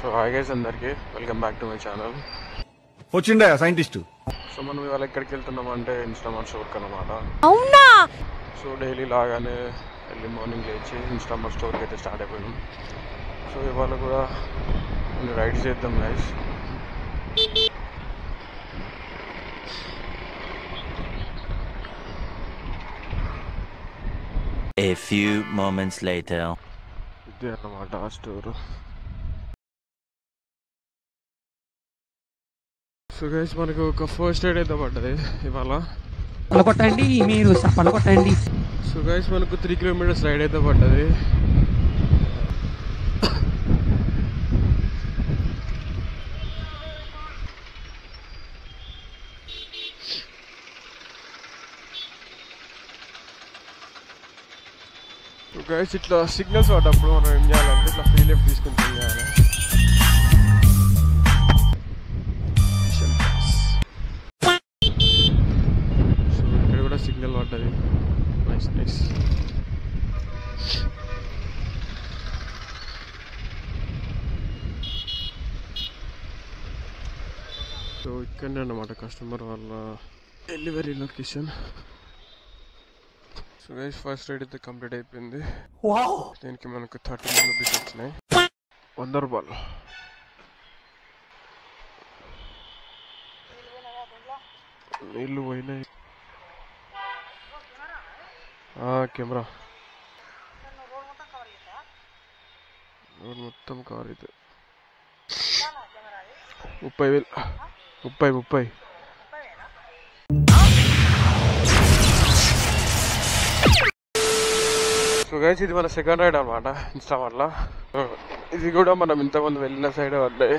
So hi guys అందరికి welcome back to my channel. వచ్చిండా scientist. So మనం ఇవాళ ఎక్కడికి వెళ్తున్నాం అంటే ఇన్స్టామార్ట్ స్టోర్కి అన్నమాట. అవునా? సో డైలీ లాగానే ఎర్లీ మార్నింగ్ లేచి ఇన్స్టామార్ట్ స్టోర్కి అయితే స్టార్ట్ అయిపోయాం. సో ఇవాళ కూడా కొన్ని రైడ్స్ చేద్దాం guys. A few moments later. ఇదే అన్నమాట ఆ స్టోర్. సో గైస్ మనకు ఒక ఫస్ట్ రైడ్ అయితే పడ్డది ఇవాళ. కొట్టండి మీరు కొట్టండి. సో గైస్ మనకు 3 kilometers రైడ్ అయితే పడ్డది. సో గైస్ ఇట్లా సిగ్నల్స్ పడ్డప్పుడు మనం ఏం చేయాలంటే ఇట్లా ఫ్రీ లెఫ్ట్ తీసుకుంటాం చేయాలి. సో ఇక్కడ కూడా సిగ్నల్ పడ్డది. Nice nice. సో ఇక్కడనే అన్నమాట కస్టమర్ వాళ్ళ delivery location. So guys first ride అయితే కంప్లీట్ అయిపోయింది. దీనికి మనకు 39 రూపీస్ వచ్చినాయి. 100 రూపాయలు. నీళ్ళు పోయినాయి. కెమెరా రోడ్ మొత్తం కవర్ అయితే 30,000. 30. సో గైస్ ఇది మన సెకండ్ రైడ్ అనమాట ఇన్స్టామార్ట్లో. ఇది కూడా మనం ఇంతకుముందు వెళ్ళిన సైడ్ పడ్డాయి.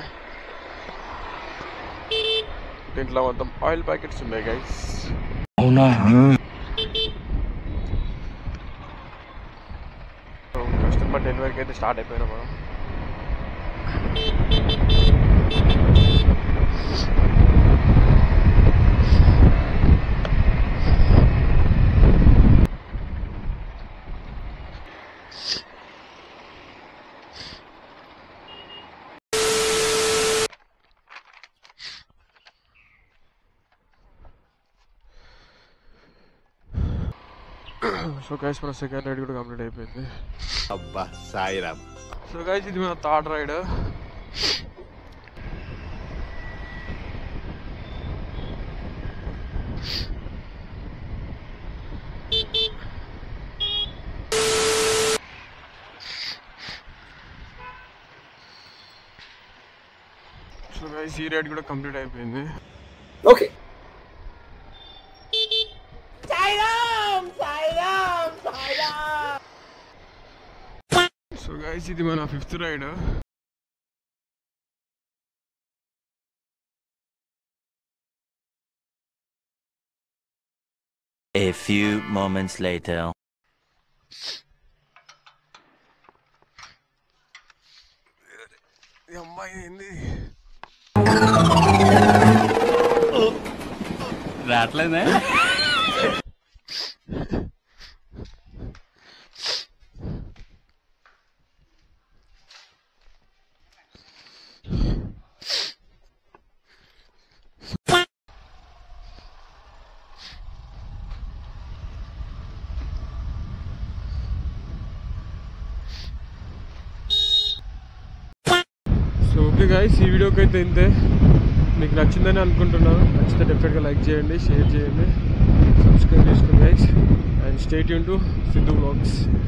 దీంట్లో మొత్తం ఆయిల్ ప్యాకెట్స్ ఉన్నాయి గైస్. అవునా? కస్టమర్ డెలివరీకి అయితే స్టార్ట్ అయిపోయినా మనం. సో గైస్ మన సెకండ్ రైడ్ కూడా కంప్లీట్ అయిపోయింది. అబ్బా సాయిరామ్. సో గైస్ ఇది మన థర్డ్ రైడ్. సో గైస్ ఈ రైడ్ కూడా కంప్లీట్ అయిపోయింది. ఓకే. సో గైస్ ఇది మన fifth ride. A few moments later. ఈ అమ్మాయి ఏంది రాట్లేదా? సో ఓకే గైస్ ఈ వీడియోకి అయితే ఇంతే. మీకు నచ్చిందని అనుకుంటున్నాను. నచ్చితే డెఫినెట్గా లైక్ చేయండి, షేర్ చేయండి, సబ్స్క్రైబ్ చేసుకోండి guys. And stay tune to Siddhu vlogs.